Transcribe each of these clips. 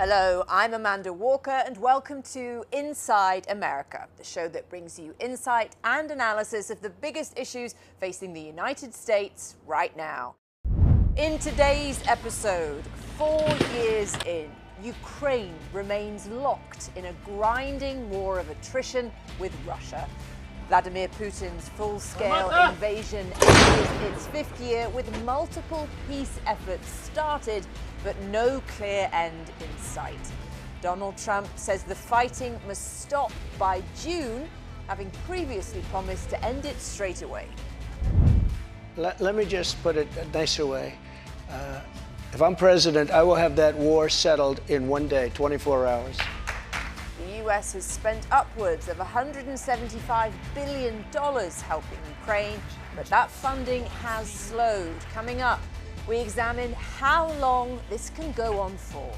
Hello, I'm Amanda Walker and welcome to Inside America, the show that brings you insight and analysis of the biggest issues facing the United States right now. In today's episode, 4 years in, Ukraine remains locked in a grinding war of attrition with Russia. Vladimir Putin's full-scale invasion enters its fifth year with multiple peace efforts started, but no clear end in sight. Donald Trump says the fighting must stop by June, having previously promised to end it straight away. Let me just put it a nicer way. If I'm president, I will have that war settled in one day, 24 hours. The US has spent upwards of $175 billion helping Ukraine, but that funding has slowed. Coming up, we examine how long this can go on for.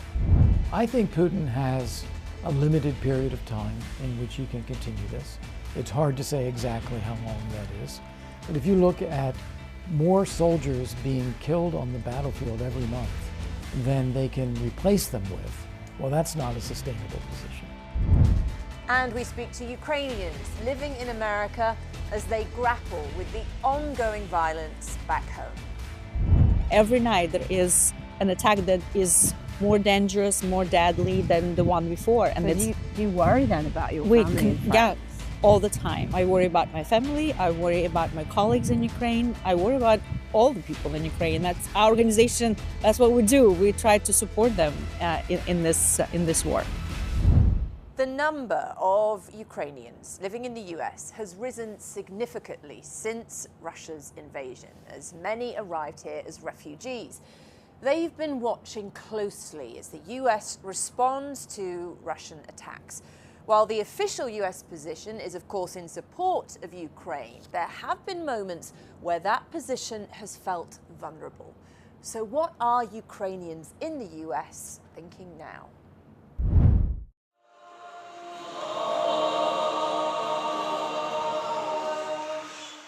I think Putin has a limited period of time in which he can continue this. It's hard to say exactly how long that is. But if you look at more soldiers being killed on the battlefield every month than they can replace them with, well, that's not a sustainable position. And we speak to Ukrainians living in America as they grapple with the ongoing violence back home. Every night there is an attack that is more dangerous, more deadly than the one before. And so you worry then about your family and friends? Yeah, all the time. I worry about my family, I worry about my colleagues in Ukraine, I worry about all the people in Ukraine. That's our organization, that's what we do. We try to support them in this war. The number of Ukrainians living in the US has risen significantly since Russia's invasion, as many arrived here as refugees. They've been watching closely as the US responds to Russian attacks. While the official US position is, of course, in support of Ukraine, there have been moments where that position has felt vulnerable. So what are Ukrainians in the US thinking now?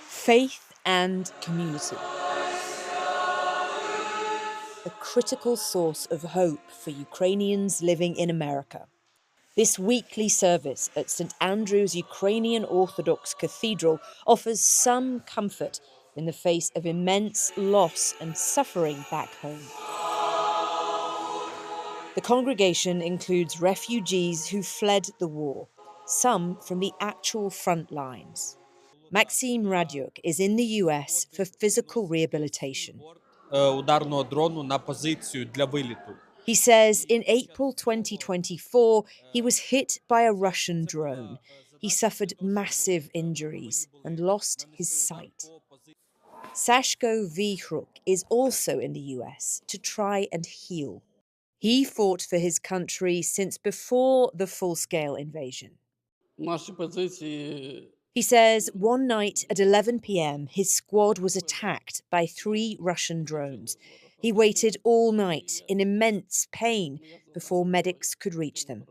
Faith and community. A critical source of hope for Ukrainians living in America. This weekly service at St. Andrew's Ukrainian Orthodox Cathedral offers some comfort in the face of immense loss and suffering back home. The congregation includes refugees who fled the war, some from the actual front lines. Maxim Radyuk is in the US for physical rehabilitation. He says in April 2024, he was hit by a Russian drone. He suffered massive injuries and lost his sight. Sashko Vihruk is also in the US to try and heal. He fought for his country since before the full-scale invasion. He says one night at 11 p.m. his squad was attacked by 3 Russian drones. He waited all night in immense pain before medics could reach them.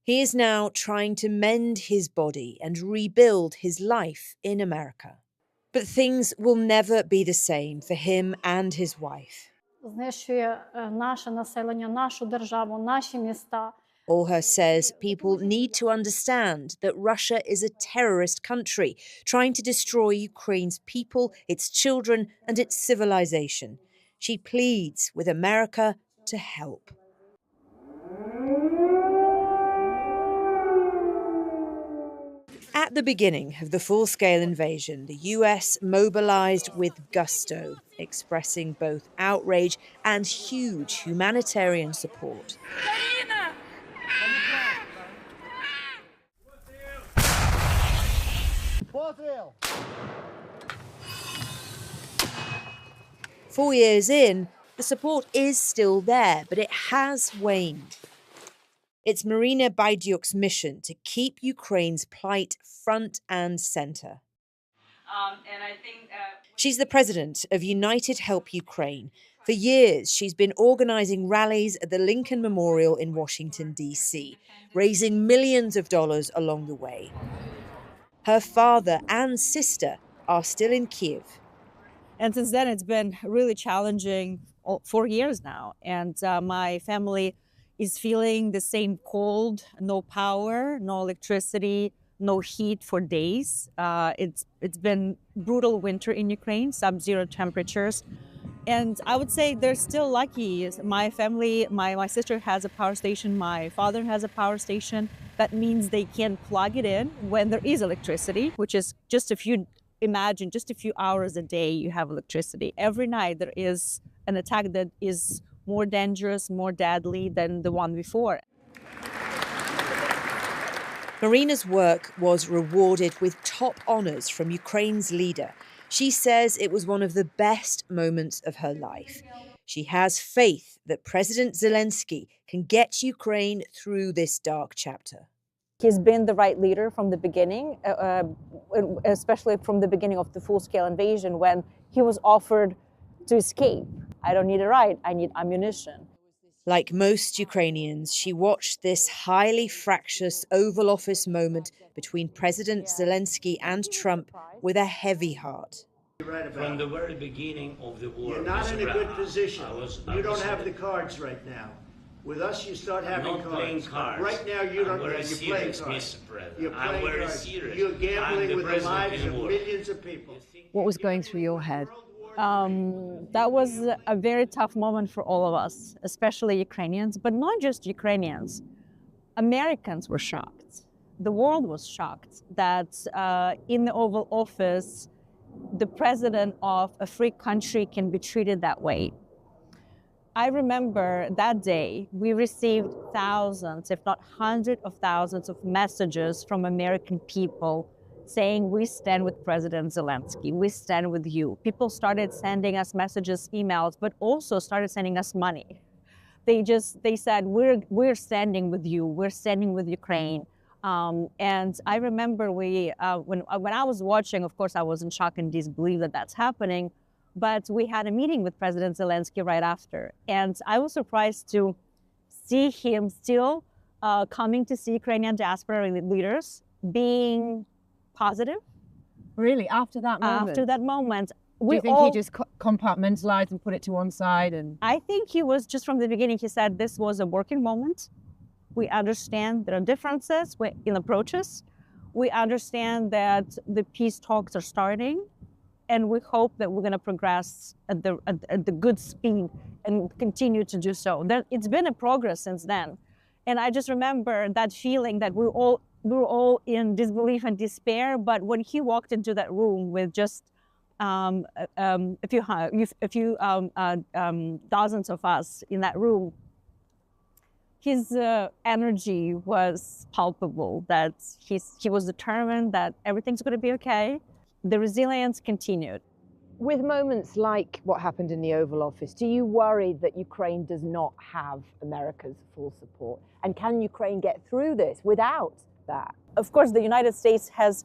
He is now trying to mend his body and rebuild his life in America. But things will never be the same for him and his wife. Olha says people need to understand that Russia is a terrorist country trying to destroy Ukraine's people, its children, and its civilization. She pleads with America to help. At the beginning of the full-scale invasion, the US mobilized with gusto, expressing both outrage and huge humanitarian support. 4 years in, the support is still there, but it has waned. It's Marina Baidyuk's mission to keep Ukraine's plight front and center. She's the president of United Help Ukraine. For years, she's been organizing rallies at the Lincoln Memorial in Washington, D.C., raising millions of dollars along the way. Her father and sister are still in Kyiv. And since then, it's been really challenging 4 years now. And my family is feeling the same cold, no power, no electricity, no heat for days. It's been brutal winter in Ukraine, sub-zero temperatures. And I would say they're still lucky. My family, my sister has a power station, my father has a power station. That means they can plug it in when there is electricity, which is just imagine just a few hours a day you have electricity. Every night there is an attack that is more dangerous, more deadly than the one before. Marina's work was rewarded with top honours from Ukraine's leader. She says it was one of the best moments of her life. She has faith that President Zelensky can get Ukraine through this dark chapter. He's been the right leader from the beginning, especially from the beginning of the full-scale invasion when he was offered to escape. I don't need a ride, I need ammunition. Like most Ukrainians, she watched this highly fractious Oval Office moment between President Zelensky and Trump with a heavy heart. From the very beginning of the war, you're not in a good position. You don't have the cards right now. With us, you start having not playing cards. Right now, you don't. I'm very You're playing serious, cards. Mr. President. You're playing I'm very cards. serious. You're gambling with the lives of war. millions of people. What was going through your head? That was a very tough moment for all of us, especially Ukrainians, but not just Ukrainians. Americans were shocked. The world was shocked that in the Oval Office, the president of a free country can be treated that way. I remember that day we received thousands, if not hundreds of thousands of messages from American people saying, we stand with President Zelensky, we stand with you. People started sending us messages, emails, but also started sending us money. They said, we're standing with you, we're standing with Ukraine. And I remember when I was watching, of course, I was in shock and disbelief that that's happening, but we had a meeting with President Zelensky right after. And I was surprised to see him still coming to see Ukrainian diaspora leaders being positive. Really, after that moment? After that moment. Do you think he just compartmentalized and put it to one side? And I think he was, just from the beginning, he said this was a working moment. We understand there are differences in approaches. We understand that the peace talks are starting, and we hope that we're going to progress at the good speed and continue to do so. It's been a progress since then. And I just remember that feeling that we were all in disbelief and despair, but when he walked into that room with just a few dozens of us in that room, his energy was palpable, that he was determined that everything's going to be okay. The resilience continued. With moments like what happened in the Oval Office, do you worry that Ukraine does not have America's full support? And can Ukraine get through this without that? Of course, the United States has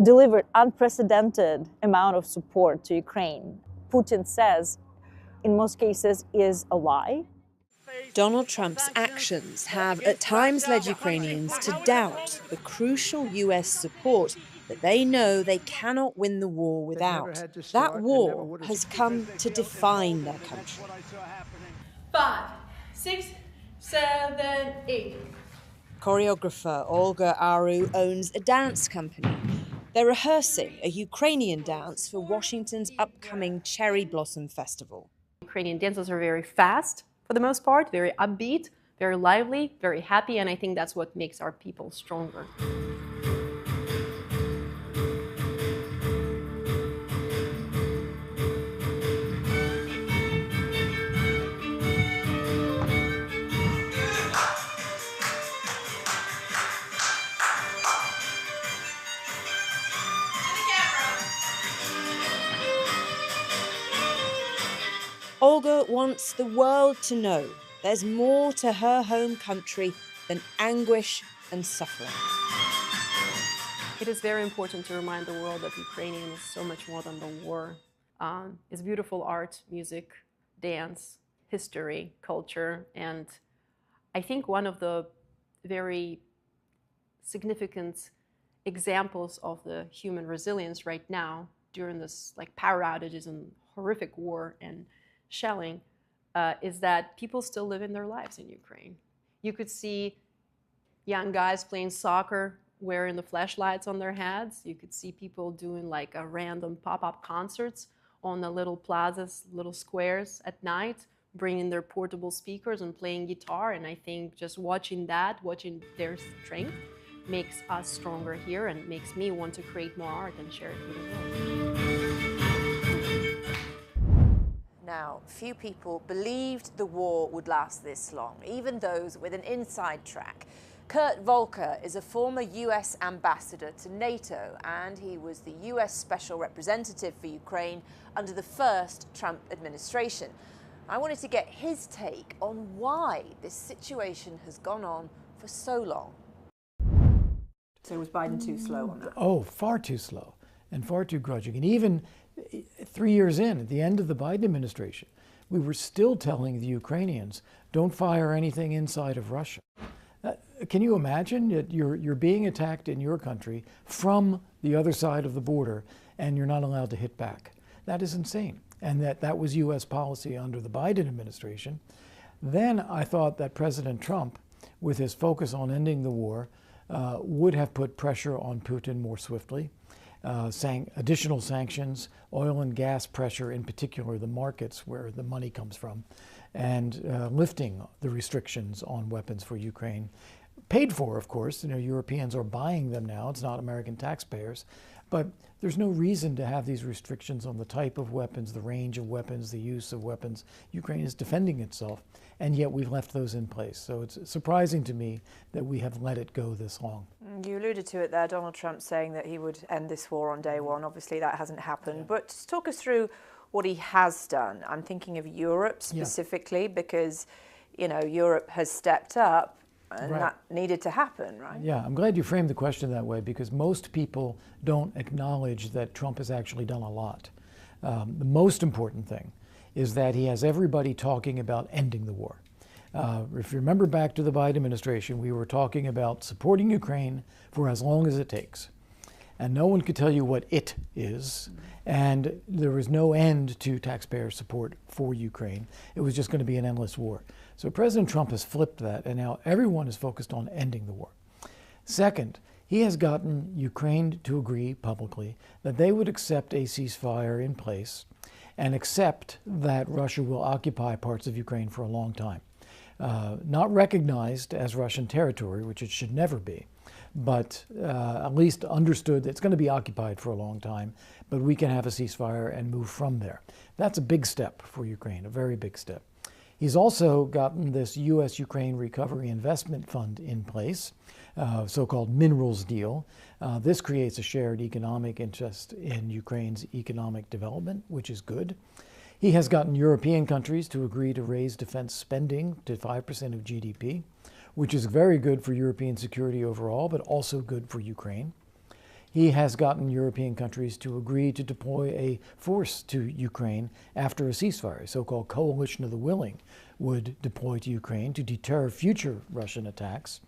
delivered unprecedented amount of support to Ukraine. Putin says, in most cases, is a lie. Donald Trump's actions have at times led Ukrainians to doubt the crucial US support that they know they cannot win the war without. That war has come to define their country. 5, 6, 7, 8. Choreographer Olga Aru owns a dance company. They're rehearsing a Ukrainian dance for Washington's upcoming Cherry Blossom Festival. Ukrainian dances are very fast, for the most part, very upbeat, very lively, very happy, and I think that's what makes our people stronger. Olga wants the world to know there's more to her home country than anguish and suffering. It is very important to remind the world that Ukrainian is so much more than the war. It's beautiful art, music, dance, history, culture, and I think one of the very significant examples of the human resilience right now during this power outages and horrific war and shelling is that people still live in their lives in Ukraine. You could see young guys playing soccer wearing the flashlights on their heads. You could see people doing like a random pop-up concerts on the little plazas, little squares at night, bringing their portable speakers and playing guitar. And I think just watching that, watching their strength, makes us stronger here and makes me want to create more art and share it with the world. Now, few people believed the war would last this long, even those with an inside track. Kurt Volker is a former US ambassador to NATO, and he was the US Special Representative for Ukraine under the first Trump administration. I wanted to get his take on why this situation has gone on for so long. So was Biden too slow on that? Oh, far too slow and far too grudging. And even 3 years in, at the end of the Biden administration, we were still telling the Ukrainians, don't fire anything inside of Russia. Can you imagine that you're being attacked in your country from the other side of the border and you're not allowed to hit back? That is insane. And that was U.S. policy under the Biden administration. Then I thought that President Trump, with his focus on ending the war, would have put pressure on Putin more swiftly. Additional sanctions, oil and gas pressure, in particular the markets where the money comes from, and lifting the restrictions on weapons for Ukraine. Paid for, of course. Europeans are buying them now. It's not American taxpayers. But there's no reason to have these restrictions on the type of weapons, the range of weapons, the use of weapons. Ukraine is defending itself, and yet we've left those in place. So it's surprising to me that we have let it go this long. You alluded to it there, Donald Trump saying that he would end this war on day one. Obviously, that hasn't happened. Yeah. But just talk us through what he has done. I'm thinking of Europe specifically because, Europe has stepped up. And that needed to happen, right? Yeah, I'm glad you framed the question that way because most people don't acknowledge that Trump has actually done a lot. The most important thing is that he has everybody talking about ending the war. If you remember back to the Biden administration, we were talking about supporting Ukraine for as long as it takes. And no one could tell you what it is. And there was no end to taxpayer support for Ukraine. It was just going to be an endless war. So President Trump has flipped that, and now everyone is focused on ending the war. Second, he has gotten Ukraine to agree publicly that they would accept a ceasefire in place and accept that Russia will occupy parts of Ukraine for a long time. Not recognized as Russian territory, which it should never be, but at least understood that it's going to be occupied for a long time, but we can have a ceasefire and move from there. That's a big step for Ukraine, a very big step. He's also gotten this U.S.-Ukraine Recovery Investment Fund in place, so-called minerals deal. This creates a shared economic interest in Ukraine's economic development, which is good. He has gotten European countries to agree to raise defense spending to 5% of GDP, which is very good for European security overall, but also good for Ukraine. He has gotten European countries to agree to deploy a force to Ukraine after a ceasefire, a so-called coalition of the willing would deploy to Ukraine to deter future Russian attacks.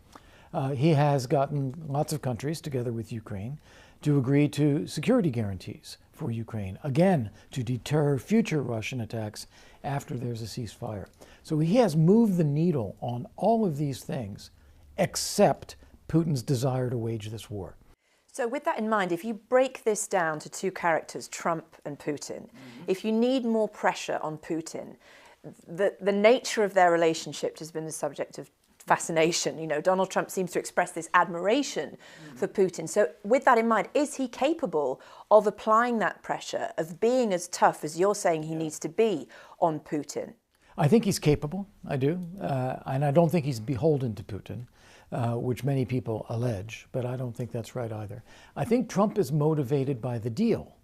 He has gotten lots of countries, together with Ukraine, to agree to security guarantees for Ukraine, again, to deter future Russian attacks after there's a ceasefire. So he has moved the needle on all of these things, except Putin's desire to wage this war. So with that in mind, if you break this down to two characters, Trump and Putin, if you need more pressure on Putin, the nature of their relationship has been the subject of fascination. Donald Trump seems to express this admiration for Putin. So with that in mind, is he capable of applying that pressure, of being as tough as you're saying he needs to be on Putin? I think he's capable, I do. And I don't think he's beholden to Putin. Which many people allege, but I don't think that's right either. I think Trump is motivated by the deal.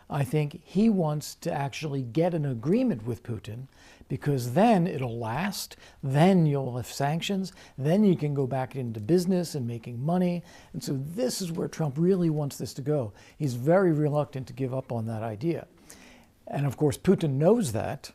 I think he wants to actually get an agreement with Putin because then it'll last, then you'll have sanctions, then you can go back into business and making money. And so this is where Trump really wants this to go. He's very reluctant to give up on that idea. And of course, Putin knows that.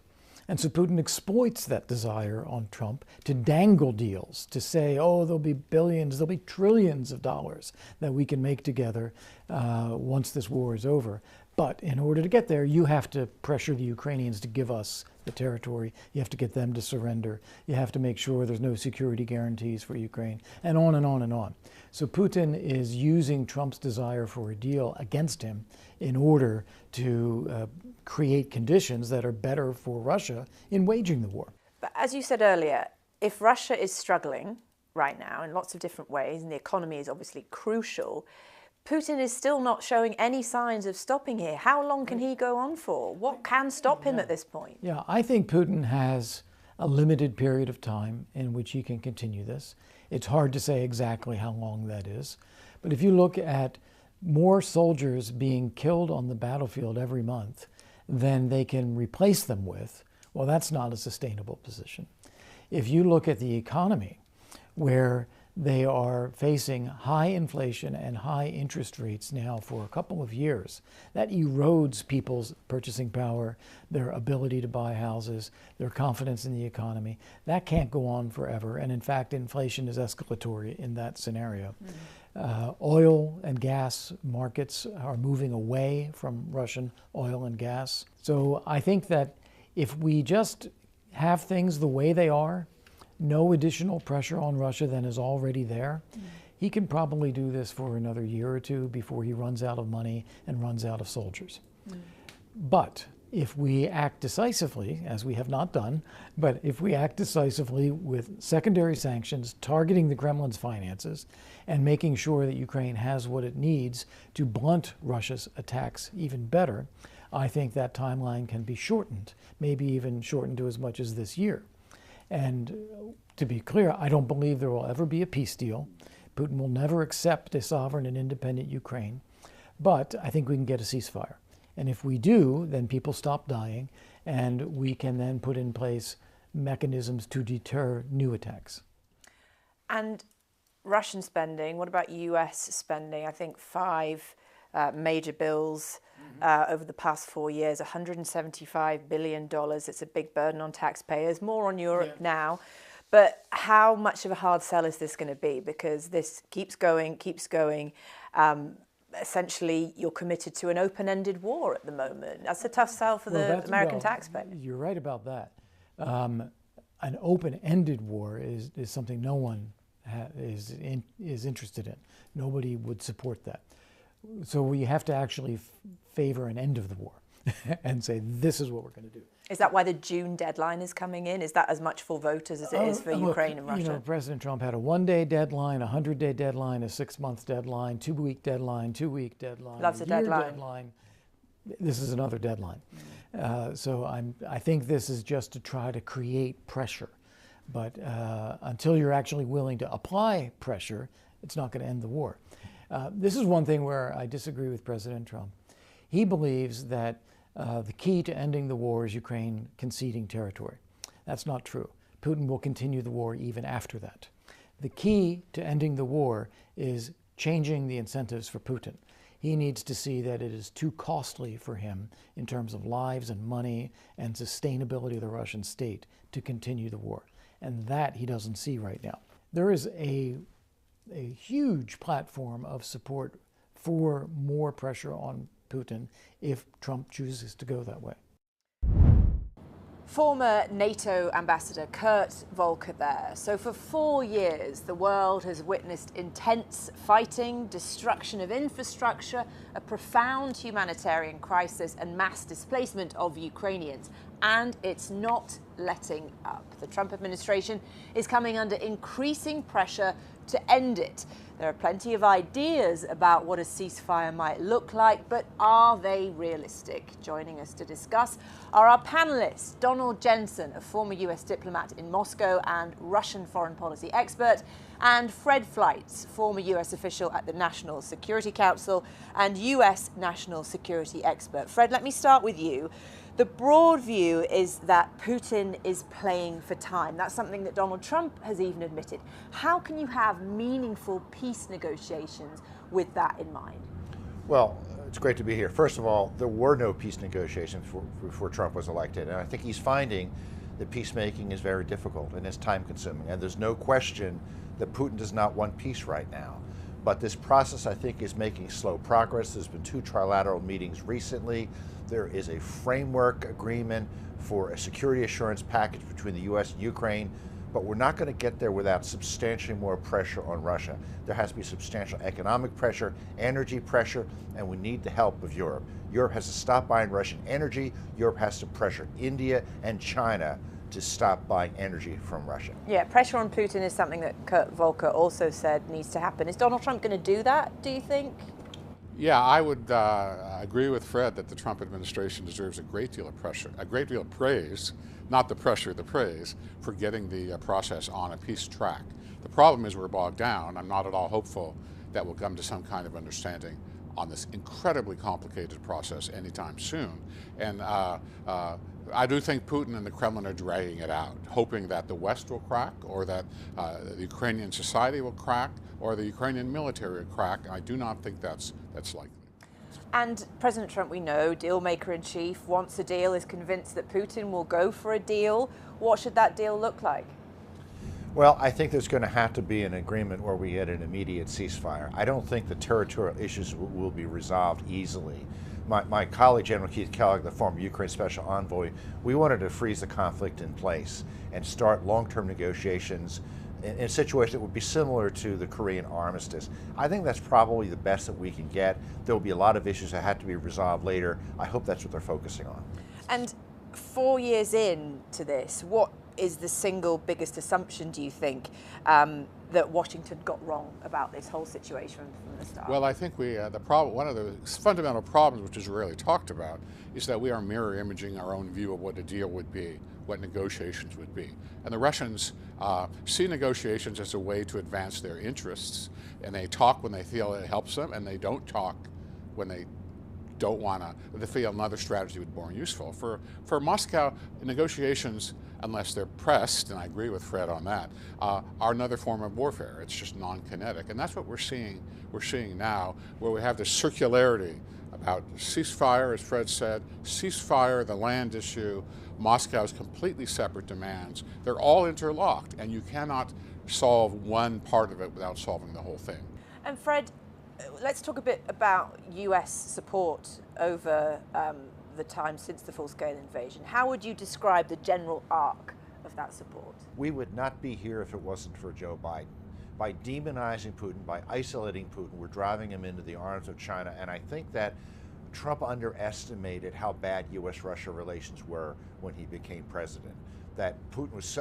And so Putin exploits that desire on Trump to dangle deals, to say, oh, there'll be billions, there'll be trillions of dollars that we can make together once this war is over. But in order to get there, you have to pressure the Ukrainians to give us the territory. You have to get them to surrender. You have to make sure there's no security guarantees for Ukraine, and on and on and on. So Putin is using Trump's desire for a deal against him in order to create conditions that are better for Russia in waging the war. But as you said earlier, if Russia is struggling right now in lots of different ways, and the economy is obviously crucial, Putin is still not showing any signs of stopping here. How long can he go on for? What can stop him at this point? Yeah, I think Putin has a limited period of time in which he can continue this. It's hard to say exactly how long that is. But if you look at more soldiers being killed on the battlefield every month than they can replace them with, well, that's not a sustainable position. If you look at the economy, where they are facing high inflation and high interest rates now for a couple of years, that erodes people's purchasing power, their ability to buy houses, their confidence in the economy. That can't go on forever. And in fact, inflation is escalatory in that scenario. Oil and gas markets are moving away from Russian oil and gas. So I think that if we just have things the way they are, no additional pressure on Russia than is already there, he can probably do this for another year or two before he runs out of money and runs out of soldiers. But if we act decisively, as we have not done, but if we act decisively with secondary sanctions targeting the Kremlin's finances and making sure that Ukraine has what it needs to blunt Russia's attacks even better, I think that timeline can be shortened, maybe even shortened to as much as this year. And to be clear, I don't believe there will ever be a peace deal. Putin will never accept a sovereign and independent Ukraine. But I think we can get a ceasefire. And if we do, then people stop dying, and we can then put in place mechanisms to deter new attacks. And Russian spending, what about US spending? I think 5 major bills over the past 4 years, $175 billion. It's a big burden on taxpayers, more on Europe now. But how much of a hard sell is this going to be? Because this keeps going. Essentially, you're committed to an open-ended war at the moment. That's a tough sell for the American taxpayer. You're right about that. An open-ended war is something no one is interested in. Nobody would support that. So we have to actually favor an end of the war and say, this is what we're going to do. Is that why the June deadline is coming in? Is that as much for voters as it is for Ukraine and Russia? You know, President Trump had a 1-day deadline, a 100-day deadline, a 6-month deadline, 2-week deadline, 2-week deadline. Loves a deadline. This is another deadline. So I think this is just to try to create pressure. But until you're actually willing to apply pressure, it's not going to end the war. This is one thing where I disagree with President Trump. He believes that the key to ending the war is Ukraine conceding territory. That's not true. Putin will continue the war even after that. The key to ending the war is changing the incentives for Putin. He needs to see that it is too costly for him in terms of lives and money and sustainability of the Russian state to continue the war. And that he doesn't see right now. There is a huge platform of support for more pressure on Putin if Trump chooses to go that way. Former NATO ambassador Kurt Volker there. So for 4 years, the world has witnessed intense fighting, destruction of infrastructure, a profound humanitarian crisis and mass displacement of Ukrainians. And it's not letting up. The Trump administration is coming under increasing pressure to end it. There are plenty of ideas about what a ceasefire might look like, but are they realistic? Joining us to discuss are our panelists, Donald Jensen, a former US diplomat in Moscow and Russian foreign policy expert, and Fred Fleitz, former US official at the National Security Council and US national security expert. Fred, let me start with you. The broad view is that Putin is playing for time. That's something that Donald Trump has even admitted. How can you have meaningful peace negotiations with that in mind? Well, it's great to be here. First of all, there were no peace negotiations before Trump was elected. And I think he's finding that peacemaking is very difficult and it's time consuming. And there's no question that Putin does not want peace right now. But this process, I think, is making slow progress. There's been 2 trilateral meetings recently. There is a framework agreement for a security assurance package between the U.S. and Ukraine, but we're not going to get there without substantially more pressure on Russia. There has to be substantial economic pressure, energy pressure, and we need the help of Europe. Europe has to stop buying Russian energy. Europe has to pressure India and China to stop buying energy from Russia. Yeah, pressure on Putin is something that Kurt Volker also said needs to happen. Is Donald Trump going to do that, do you think? Yeah, I would agree with Fred that the Trump administration deserves a great deal of pressure, a great deal of praise, not the pressure, the praise, for getting the process on a peace track. The problem is we're bogged down. I'm not at all hopeful that we'll come to some kind of understanding on this incredibly complicated process anytime soon. And I do think Putin and the Kremlin are dragging it out, hoping that the West will crack, or that the Ukrainian society will crack, or the Ukrainian military will crack. I do not think that's likely. And President Trump, we know, deal maker in chief, wants a deal, is convinced that Putin will go for a deal. What should that deal look like? Well, I think there's going to have to be an agreement where we get an immediate ceasefire. I don't think the territorial issues will be resolved easily. My colleague, General Keith Kellogg, the former Ukraine Special Envoy, we wanted to freeze the conflict in place and start long-term negotiations in a situation that would be similar to the Korean armistice. I think that's probably the best that we can get. There will be a lot of issues that have to be resolved later. I hope that's what they're focusing on. And 4 years into this, what is the single biggest assumption, do you think, that Washington got wrong about this whole situation from the start? Well, I think one of the fundamental problems, which is rarely talked about, is that we are mirror imaging our own view of what a deal would be, what negotiations would be. And the Russians see negotiations as a way to advance their interests, and they talk when they feel it helps them, and they don't talk when they don't want to, they feel another strategy would be more useful. For Moscow, negotiations, unless they're pressed, and I agree with Fred on that, are another form of warfare. It's just non-kinetic. And that's what we're seeing now, where we have this circularity about ceasefire, as Fred said, ceasefire, the land issue, Moscow's completely separate demands. They're all interlocked, and you cannot solve one part of it without solving the whole thing. And Fred, let's talk a bit about US support over the time since the full-scale invasion. How would you describe the general arc of that support? We would not be here if it wasn't for Joe Biden. By demonizing Putin, by isolating Putin, we're driving him into the arms of China, and I think that Trump underestimated how bad U.S.-Russia relations were when he became president. That Putin was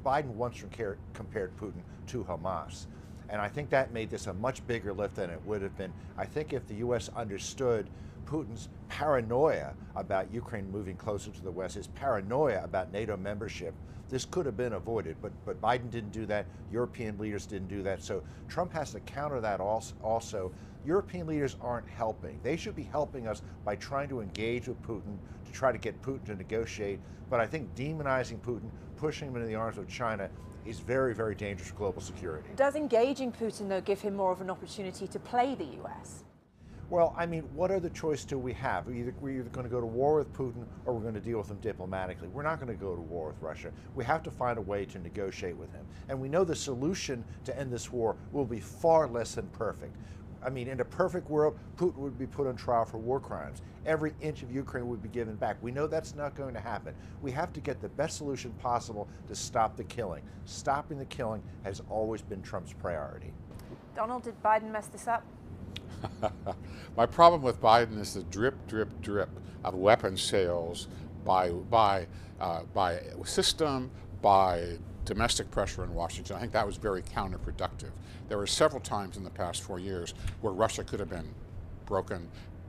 Biden once compared Putin to Hamas. And I think that made this a much bigger lift than it would have been. I think if the U.S. understood Putin's paranoia about Ukraine moving closer to the West, his paranoia about NATO membership, this could have been avoided. But Biden didn't do that. European leaders didn't do that. So Trump has to counter that also. European leaders aren't helping. They should be helping us by trying to engage with Putin, to try to get Putin to negotiate. But I think demonizing Putin, pushing him into the arms of China, is very, very dangerous for global security. Does engaging Putin, though, give him more of an opportunity to play the US? Well, I mean, what other choice do we have? We're either going to go to war with Putin or we're going to deal with him diplomatically. We're not going to go to war with Russia. We have to find a way to negotiate with him. And we know the solution to end this war will be far less than perfect. I mean, in a perfect world, Putin would be put on trial for war crimes. Every inch of Ukraine would be given back. We know that's not going to happen. We have to get the best solution possible to stop the killing. Stopping the killing has always been Trump's priority. Donald, did Biden mess this up? My problem with Biden is the drip, drip, drip of weapons sales by system, by domestic pressure in Washington. I think that was very counterproductive. There were several times in the past 4 years where Russia could have been broken,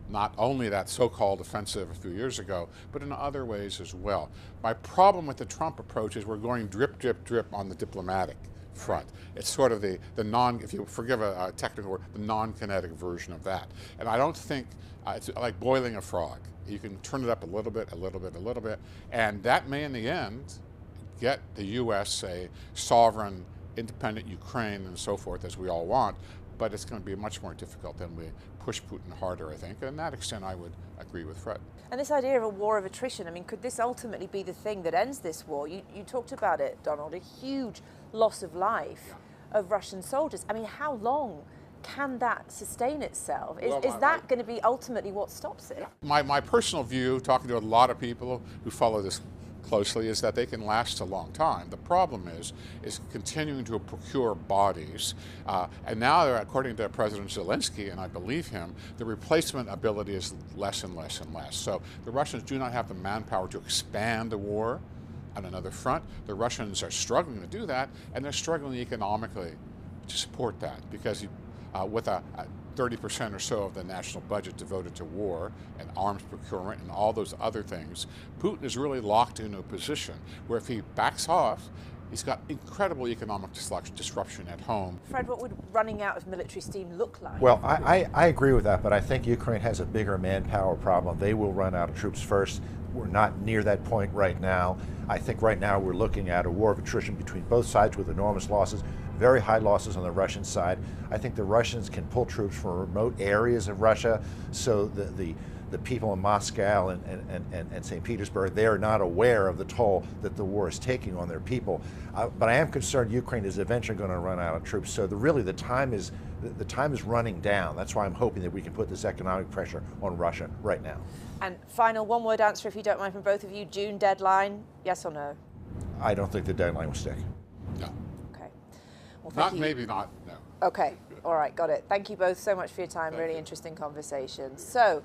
not only that so-called offensive a few years ago, but in other ways as well. My problem with the Trump approach is we're going drip, drip, drip on the diplomatic front. It's sort of the if you forgive a technical word, the non-kinetic version of that. And I don't think, it's like boiling a frog. You can turn it up a little bit, a little bit, a little bit, and that may in the end get the U.S. a sovereign, independent Ukraine and so forth, as we all want, but it's going to be much more difficult than we push Putin harder, I think. And in that extent, I would agree with Fred. And this idea of a war of attrition, I mean, could this ultimately be the thing that ends this war? You talked about it, Donald, a huge loss of life of Russian soldiers. I mean, how long can that sustain itself? Well, Is that going to be ultimately what stops it? My personal view, talking to a lot of people who follow this closely, is that they can last a long time. The problem is continuing to procure bodies. And now, according to President Zelensky, and I believe him, the replacement ability is less and less and less. So the Russians do not have the manpower to expand the war on another front. The Russians are struggling to do that, and they're struggling economically to support that, because with a 30% or so of the national budget devoted to war and arms procurement and all those other things, Putin is really locked into a position where if he backs off, he's got incredible economic disruption at home. Fred, what would running out of military steam look like? Well, I agree with that, but I think Ukraine has a bigger manpower problem. They will run out of troops first. We're not near that point right now. I think right now we're looking at a war of attrition between both sides with enormous losses, very high losses on the Russian side. I think the Russians can pull troops from remote areas of Russia, so the people in Moscow and St. Petersburg, they're not aware of the toll that the war is taking on their people. But I am concerned Ukraine is eventually going to run out of troops. So the time is running down. That's why I'm hoping that we can put this economic pressure on Russia right now. And final one-word answer, if you don't mind, from both of you. June deadline, yes or no? I don't think the deadline will stick. No. Okay. Well, maybe not, no. Okay, all right, got it. Thank you both so much for your time. Really interesting conversation. So,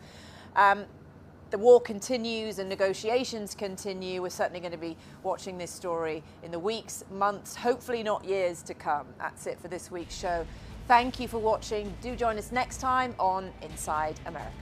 the war continues and negotiations continue. We're certainly going to be watching this story in the weeks, months, hopefully not years to come. That's it for this week's show. Thank you for watching. Do join us next time on Inside America.